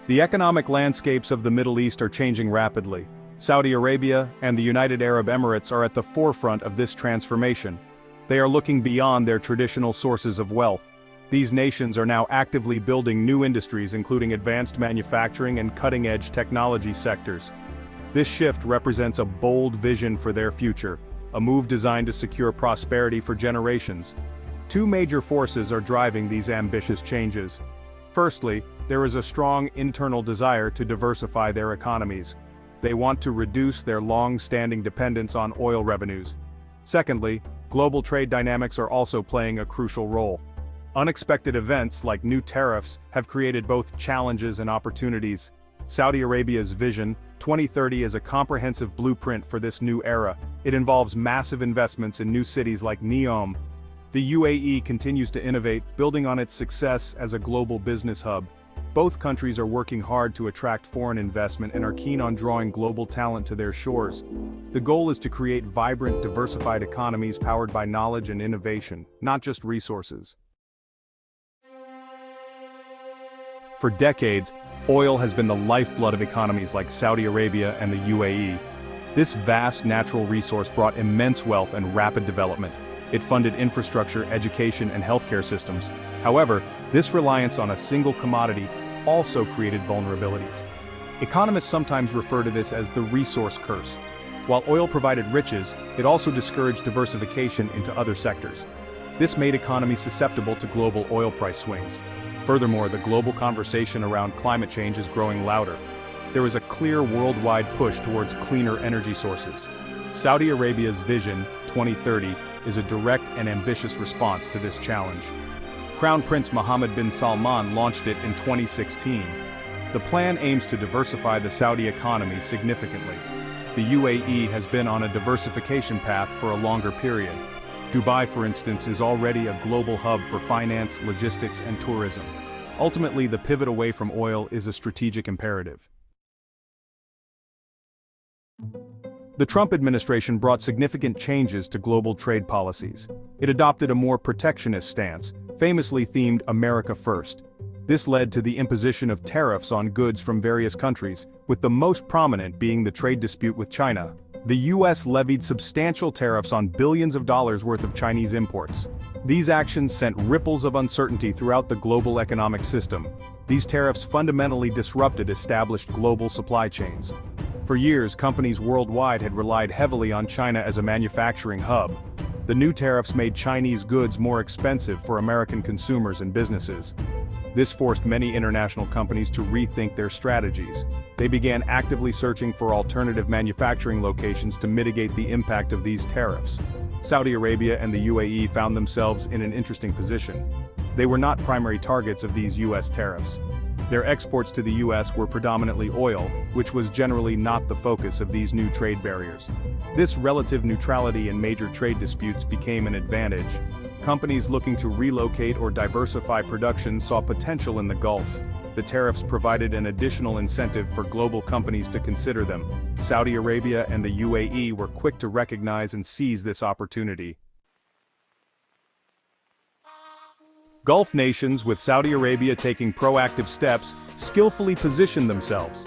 The economic landscapes of the Middle East are changing rapidly. Saudi Arabia and the United Arab Emirates are at the forefront of this transformation. They are looking beyond their traditional sources of wealth. These nations are now actively building new industries including advanced manufacturing and cutting-edge technology sectors. This shift represents a bold vision for their future, a move designed to secure prosperity for generations. Two major forces are driving these ambitious changes. Firstly, there is a strong internal desire to diversify their economies. They want to reduce their long-standing dependence on oil revenues. Secondly, global trade dynamics are also playing a crucial role. Unexpected events like new tariffs have created both challenges and opportunities. Saudi Arabia's Vision 2030 is a comprehensive blueprint for this new era. It involves massive investments in new cities like Neom. The UAE continues to innovate, building on its success as a global business hub. Both countries are working hard to attract foreign investment and are keen on drawing global talent to their shores. The goal is to create vibrant, diversified economies powered by knowledge and innovation, not just resources. For decades, oil has been the lifeblood of economies like Saudi Arabia and the UAE. This vast natural resource brought immense wealth and rapid development. It funded infrastructure, education, and healthcare systems. However, this reliance on a single commodity also created vulnerabilities. Economists sometimes refer to this as the resource curse. While oil provided riches, it also discouraged diversification into other sectors. This made economies susceptible to global oil price swings. Furthermore, the global conversation around climate change is growing louder. There is a clear worldwide push towards cleaner energy sources. Saudi Arabia's Vision 2030 is a direct and ambitious response to this challenge. Crown Prince Mohammed bin Salman launched it in 2016. The plan aims to diversify the Saudi economy significantly. The UAE has been on a diversification path for a longer period. Dubai, for instance, is already a global hub for finance, logistics, and tourism. Ultimately, the pivot away from oil is a strategic imperative. The Trump administration brought significant changes to global trade policies. It adopted a more protectionist stance, famously themed America First. This led to the imposition of tariffs on goods from various countries, with the most prominent being the trade dispute with China. The US levied substantial tariffs on billions of dollars worth of Chinese imports. These actions sent ripples of uncertainty throughout the global economic system. These tariffs fundamentally disrupted established global supply chains. For years, companies worldwide had relied heavily on China as a manufacturing hub. The new tariffs made Chinese goods more expensive for American consumers and businesses. This forced many international companies to rethink their strategies. They began actively searching for alternative manufacturing locations to mitigate the impact of these tariffs. Saudi Arabia and the UAE found themselves in an interesting position. They were not primary targets of these US tariffs. Their exports to the US were predominantly oil, which was generally not the focus of these new trade barriers. This relative neutrality in major trade disputes became an advantage. Companies looking to relocate or diversify production saw potential in the Gulf. The tariffs provided an additional incentive for global companies to consider them. Saudi Arabia and the UAE were quick to recognize and seize this opportunity. Gulf nations, with Saudi Arabia taking proactive steps, skillfully positioned themselves.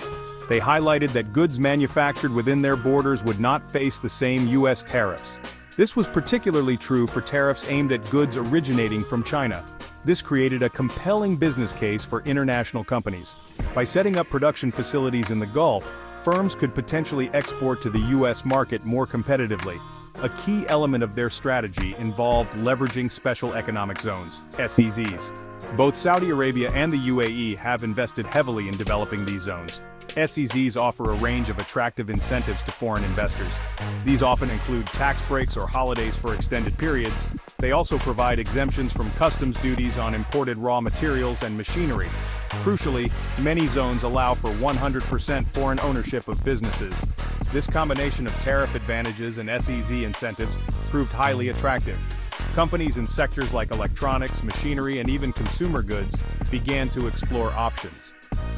They highlighted that goods manufactured within their borders would not face the same US tariffs. This was particularly true for tariffs aimed at goods originating from China. This created a compelling business case for international companies. By setting up production facilities in the Gulf, firms could potentially export to the US market more competitively. A key element of their strategy involved leveraging special economic zones, SEZs. Both Saudi Arabia and the UAE have invested heavily in developing these zones. SEZs offer a range of attractive incentives to foreign investors. These often include tax breaks or holidays for extended periods. They also provide exemptions from customs duties on imported raw materials and machinery. Crucially, many zones allow for 100% foreign ownership of businesses. This combination of tariff advantages and SEZ incentives proved highly attractive. Companies in sectors like electronics, machinery, and even consumer goods began to explore options.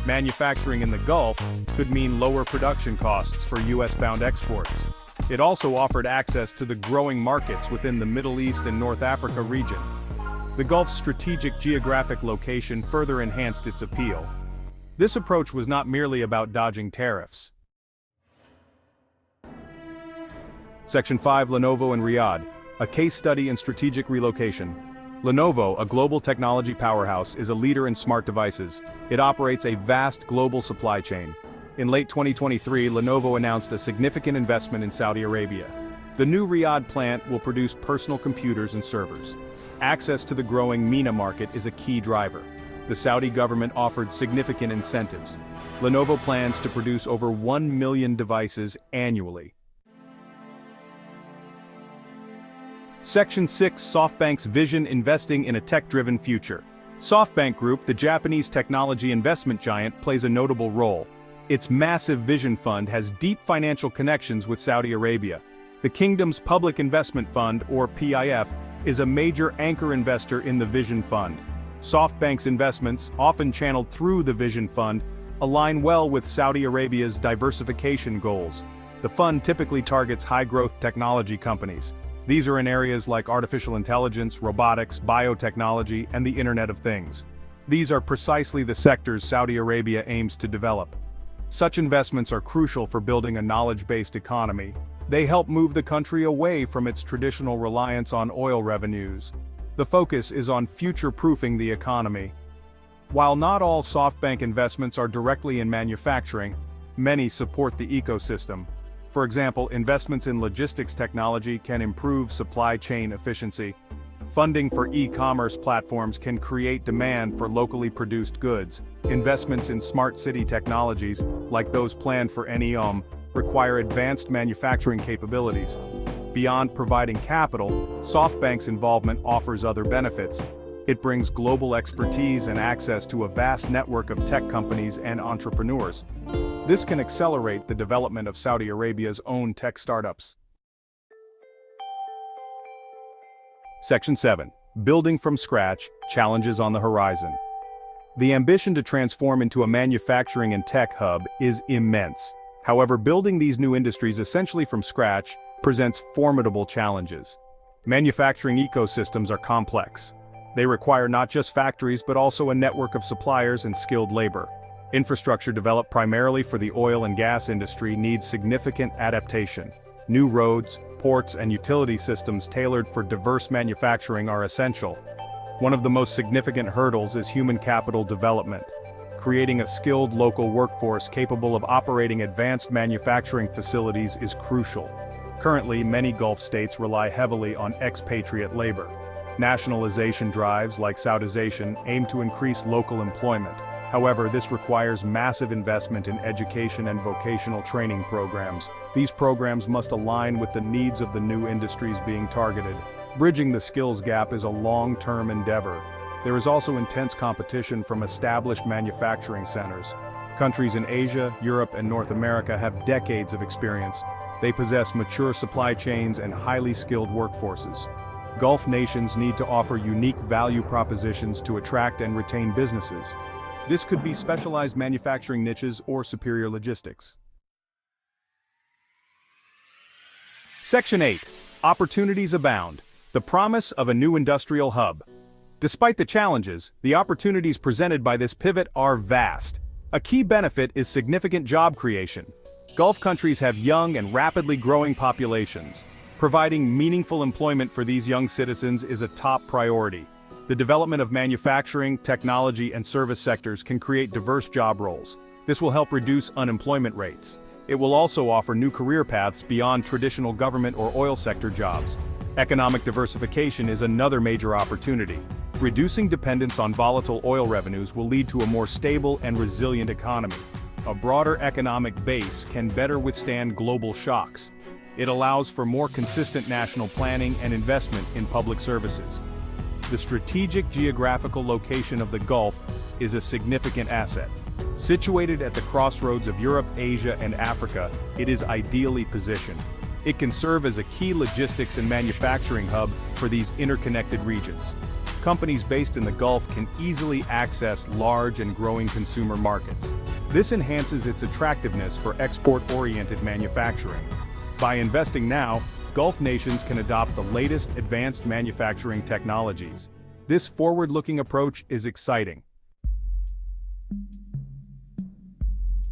Manufacturing in the Gulf could mean lower production costs for US-bound exports. It also offered access to the growing markets within the Middle East and North Africa region. The Gulf's strategic geographic location further enhanced its appeal. This approach was not merely about dodging tariffs. Section 5. Lenovo and Riyadh, a case study in strategic relocation. Lenovo, a global technology powerhouse, is a leader in smart devices. It operates a vast global supply chain. In late 2023, Lenovo announced a significant investment in Saudi Arabia. The new Riyadh plant will produce personal computers and servers. Access to the growing MENA market is a key driver. The Saudi government offered significant incentives. Lenovo plans to produce over 1 million devices annually. Section 6. SoftBank's vision: investing in a tech-driven future. SoftBank Group, the Japanese technology investment giant, plays a notable role. Its massive vision fund has deep financial connections with Saudi Arabia. The kingdom's Public Investment Fund, or PIF, is a major anchor investor in the Vision Fund. SoftBank's investments, often channeled through the Vision Fund, align well with Saudi Arabia's diversification goals. The fund typically targets high-growth technology companies. These are in areas like artificial intelligence, robotics, biotechnology, and the Internet of Things. These are precisely the sectors Saudi Arabia aims to develop. Such investments are crucial for building a knowledge-based economy. They help move the country away from its traditional reliance on oil revenues. The focus is on future-proofing the economy. While not all SoftBank investments are directly in manufacturing, many support the ecosystem. For example, investments in logistics technology can improve supply chain efficiency. Funding for e-commerce platforms can create demand for locally produced goods. Investments in smart city technologies, like those planned for NEOM, require advanced manufacturing capabilities. Beyond providing capital, SoftBank's involvement offers other benefits. It brings global expertise and access to a vast network of tech companies and entrepreneurs. This can accelerate the development of Saudi Arabia's own tech startups. Section 7. Building from scratch, challenges on the horizon. The ambition to transform into a manufacturing and tech hub is immense. However, building these new industries essentially from scratch presents formidable challenges. Manufacturing ecosystems are complex. They require not just factories but also a network of suppliers and skilled labor. Infrastructure developed primarily for the oil and gas industry needs significant adaptation. New roads, ports, and utility systems tailored for diverse manufacturing are essential. One of the most significant hurdles is human capital development. Creating a skilled local workforce capable of operating advanced manufacturing facilities is crucial. Currently, many Gulf states rely heavily on expatriate labor. Nationalization drives, like Saudization, aim to increase local employment. However, this requires massive investment in education and vocational training programs. These programs must align with the needs of the new industries being targeted. Bridging the skills gap is a long-term endeavor. There is also intense competition from established manufacturing centers. Countries in Asia, Europe, and North America have decades of experience. They possess mature supply chains and highly skilled workforces. Gulf nations need to offer unique value propositions to attract and retain businesses. This could be specialized manufacturing niches or superior logistics. Section 8. Opportunities abound. The promise of a new industrial hub. Despite the challenges, the opportunities presented by this pivot are vast. A key benefit is significant job creation. Gulf countries have young and rapidly growing populations. Providing meaningful employment for these young citizens is a top priority. The development of manufacturing, technology, and service sectors can create diverse job roles. This will help reduce unemployment rates. It will also offer new career paths beyond traditional government or oil sector jobs. Economic diversification is another major opportunity. Reducing dependence on volatile oil revenues will lead to a more stable and resilient economy. A broader economic base can better withstand global shocks. It allows for more consistent national planning and investment in public services. The strategic geographical location of the Gulf is a significant asset. Situated at the crossroads of Europe, Asia, and Africa, it is ideally positioned. It can serve as a key logistics and manufacturing hub for these interconnected regions. Companies based in the Gulf can easily access large and growing consumer markets. This enhances its attractiveness for export-oriented manufacturing. By investing now, Gulf nations can adopt the latest advanced manufacturing technologies. This forward-looking approach is exciting.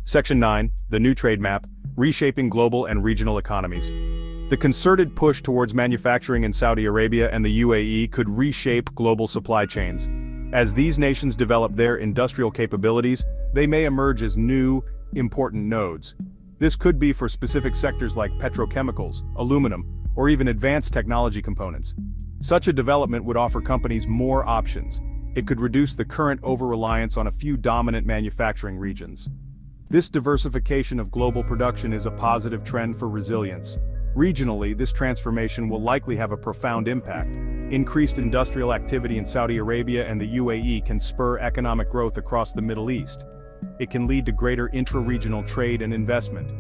Section 9, the new trade map, reshaping global and regional economies. The concerted push towards manufacturing in Saudi Arabia and the UAE could reshape global supply chains. As these nations develop their industrial capabilities, they may emerge as new, important nodes. This could be for specific sectors like petrochemicals, aluminum, or even advanced technology components. Such a development would offer companies more options. It could reduce the current over-reliance on a few dominant manufacturing regions. This diversification of global production is a positive trend for resilience. Regionally, this transformation will likely have a profound impact. Increased industrial activity in Saudi Arabia and the UAE can spur economic growth across the Middle East. It can lead to greater intra-regional trade and investment.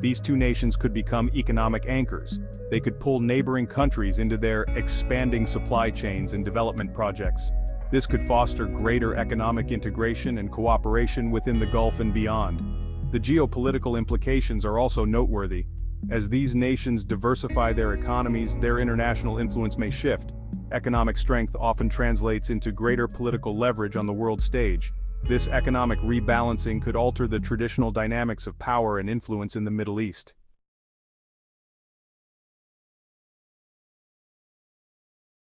These two nations could become economic anchors. They could pull neighboring countries into their expanding supply chains and development projects. This could foster greater economic integration and cooperation within the Gulf and beyond. The geopolitical implications are also noteworthy. As these nations diversify their economies, their international influence may shift. Economic strength often translates into greater political leverage on the world stage. This economic rebalancing could alter the traditional dynamics of power and influence in the Middle East.